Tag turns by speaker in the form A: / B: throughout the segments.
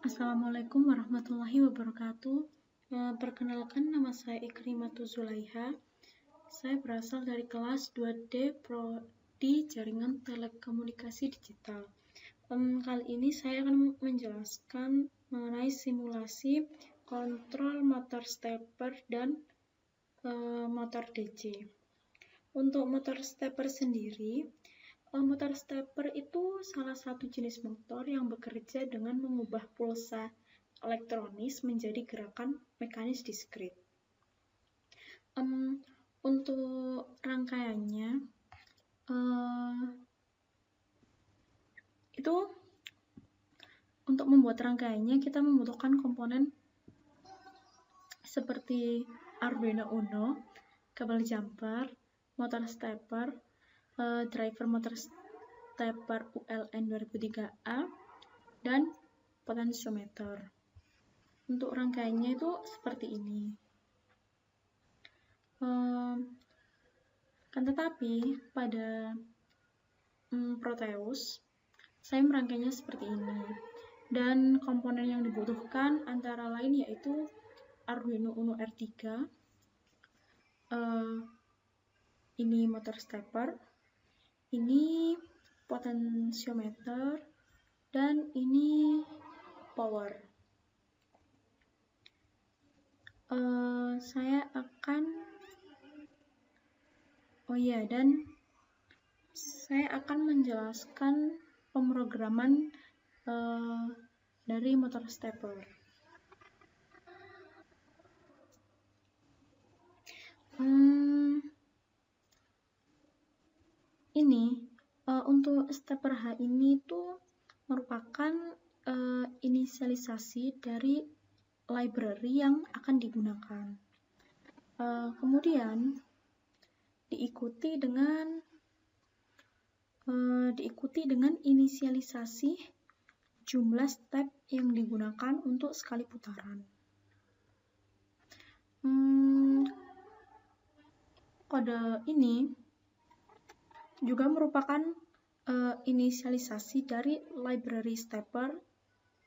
A: Assalamualaikum warahmatullahi wabarakatuh. Perkenalkan, nama saya Ikrimatul Zulaiha. Saya berasal dari kelas 2D Prodi Jaringan Telekomunikasi Digital. Kali ini saya akan menjelaskan mengenai simulasi kontrol motor stepper dan motor DC. Untuk motor stepper sendiri, motor stepper itu salah satu jenis motor yang bekerja dengan mengubah pulsa elektronis menjadi gerakan mekanis diskrit. Untuk rangkaiannya, itu untuk membuat rangkaiannya kita membutuhkan komponen seperti Arduino Uno, kabel jumper, motor stepper, driver motor stepper ULN 2003A, dan potensiometer. Untuk rangkaiannya itu seperti ini. Kan tetapi pada Proteus, saya merangkainya seperti ini. Dan komponen yang dibutuhkan antara lain yaitu Arduino Uno R3, ini motor stepper, ini potensiometer, dan ini power. Saya akan menjelaskan pemrograman dari motor stepper. Untuk stepper H ini tuh merupakan inisialisasi dari library yang akan digunakan. Kemudian diikuti dengan inisialisasi jumlah step yang digunakan untuk sekali putaran. Kode ini juga merupakan inisialisasi dari library stepper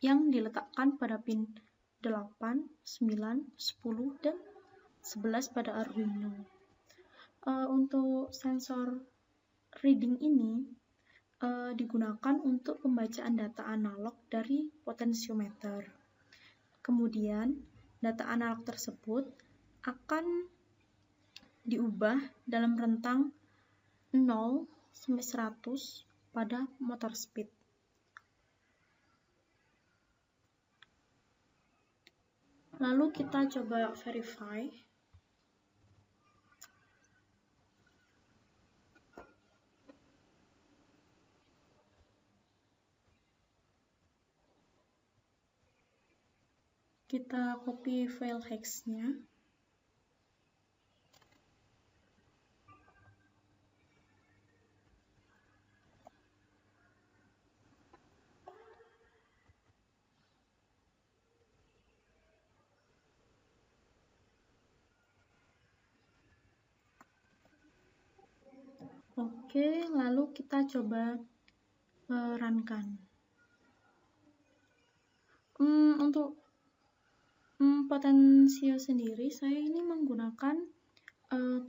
A: yang diletakkan pada pin 8, 9, 10, dan 11 pada Arduino. Untuk sensor reading ini digunakan untuk pembacaan data analog dari potensiometer. Kemudian, data analog tersebut akan diubah dalam rentang 0 sampai 100 pada motor speed. Lalu kita coba verify. Kita copy file hex-nya. Oke, lalu kita coba runkan. Untuk potensio sendiri, saya ini menggunakan 70%.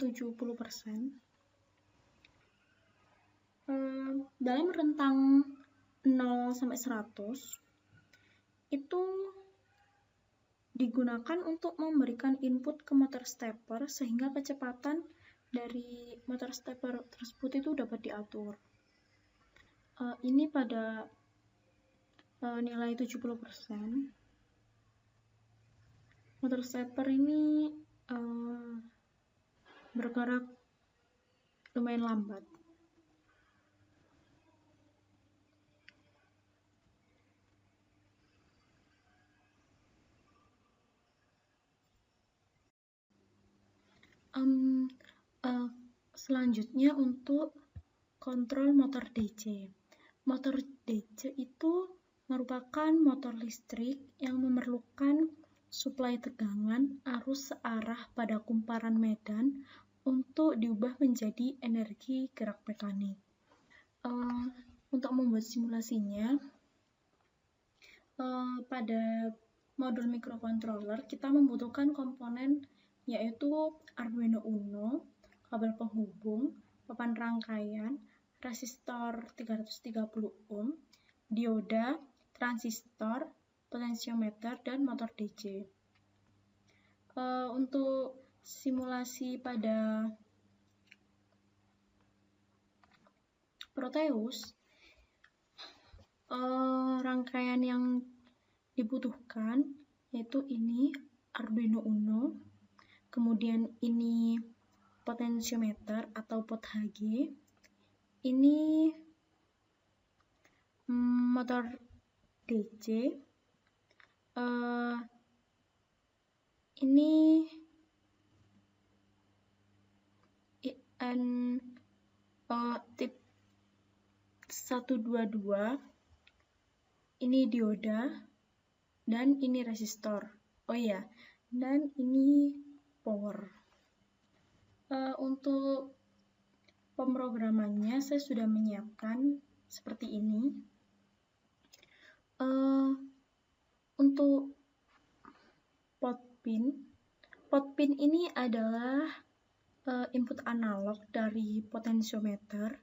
A: Dalam rentang 0 sampai 100, itu digunakan untuk memberikan input ke motor stepper sehingga kecepatan dari motor stepper tersebut itu dapat diatur. Ini pada nilai 70%. Motor stepper ini bergerak lumayan lambat. Selanjutnya untuk kontrol motor DC. Motor DC itu merupakan motor listrik yang memerlukan suplai tegangan arus searah pada kumparan medan untuk diubah menjadi energi gerak mekanik. Untuk membuat simulasinya, pada modul microcontroller kita membutuhkan komponen yaitu Arduino Uno, kabel penghubung, papan rangkaian, resistor 330 ohm, dioda, transistor, potensiometer, dan motor DC. Untuk simulasi pada Proteus, rangkaian yang dibutuhkan yaitu ini Arduino Uno, kemudian ini potensiometer atau pot Hg, ini motor DC, ini tip 122, ini dioda, dan ini resistor. Oh iya, dan ini power. Untuk pemrogramannya saya sudah menyiapkan seperti ini. Untuk pot pin ini adalah input analog dari potensiometer,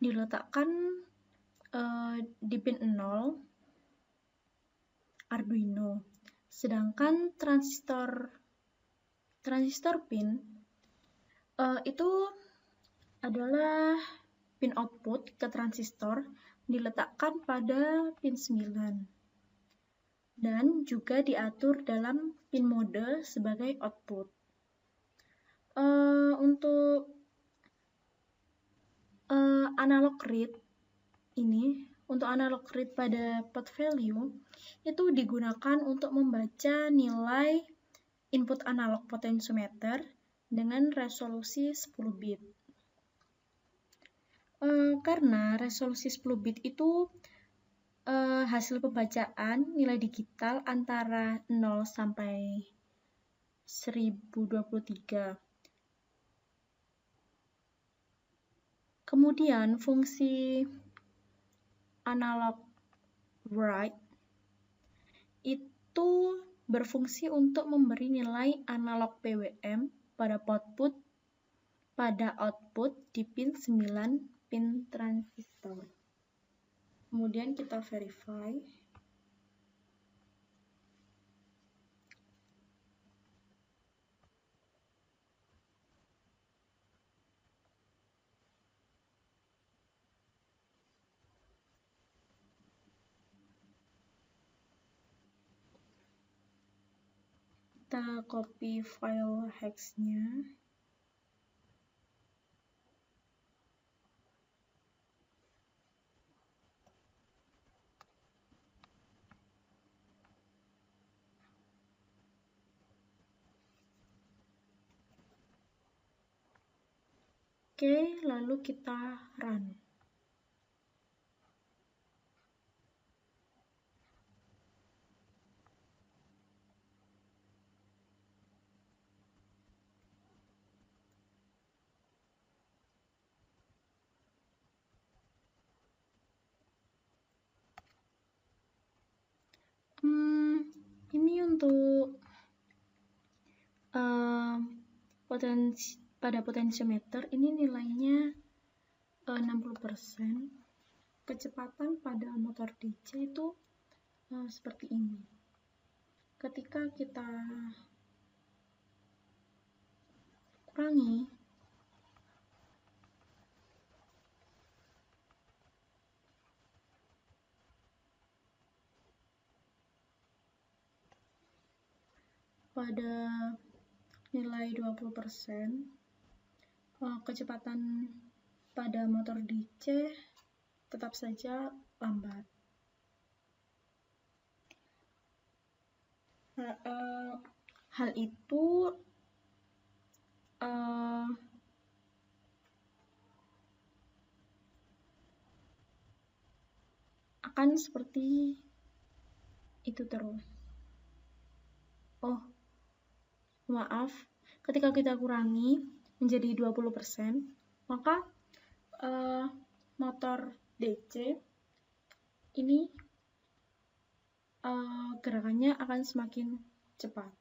A: diletakkan di pin 0 Arduino. Sedangkan transistor pin itu adalah pin output ke transistor, diletakkan pada pin 9 dan juga diatur dalam pin mode sebagai output. Untuk analog read ini, untuk analog read pada pot value itu digunakan untuk membaca nilai input analog potensiometer dengan resolusi 10 bit. Karena resolusi 10 bit itu hasil pembacaan nilai digital antara 0 sampai 1023. Kemudian fungsi analog write itu berfungsi untuk memberi nilai analog PWM pada output di pin 9 pin transistor. Kemudian kita verify. Kita copy file hex-nya. Oke, lalu kita run. Ini untuk pada potensiometer ini nilainya 60%. Kecepatan pada motor DC itu seperti ini. Ketika kita kurangi, pada nilai 20%, kecepatan pada motor DC tetap saja lambat. Hal itu akan seperti itu terus. Oh, maaf, ketika kita kurangi menjadi 20%, maka motor DC ini gerakannya akan semakin cepat.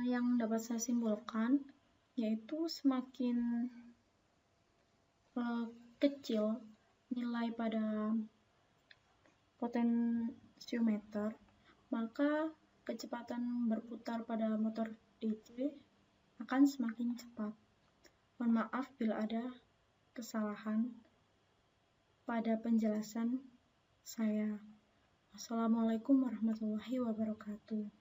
A: Yang dapat saya simpulkan yaitu semakin kecil nilai pada potensiometer, maka kecepatan berputar pada motor DC akan semakin cepat. Mohon maaf bila ada kesalahan pada penjelasan saya. Wassalamualaikum warahmatullahi wabarakatuh.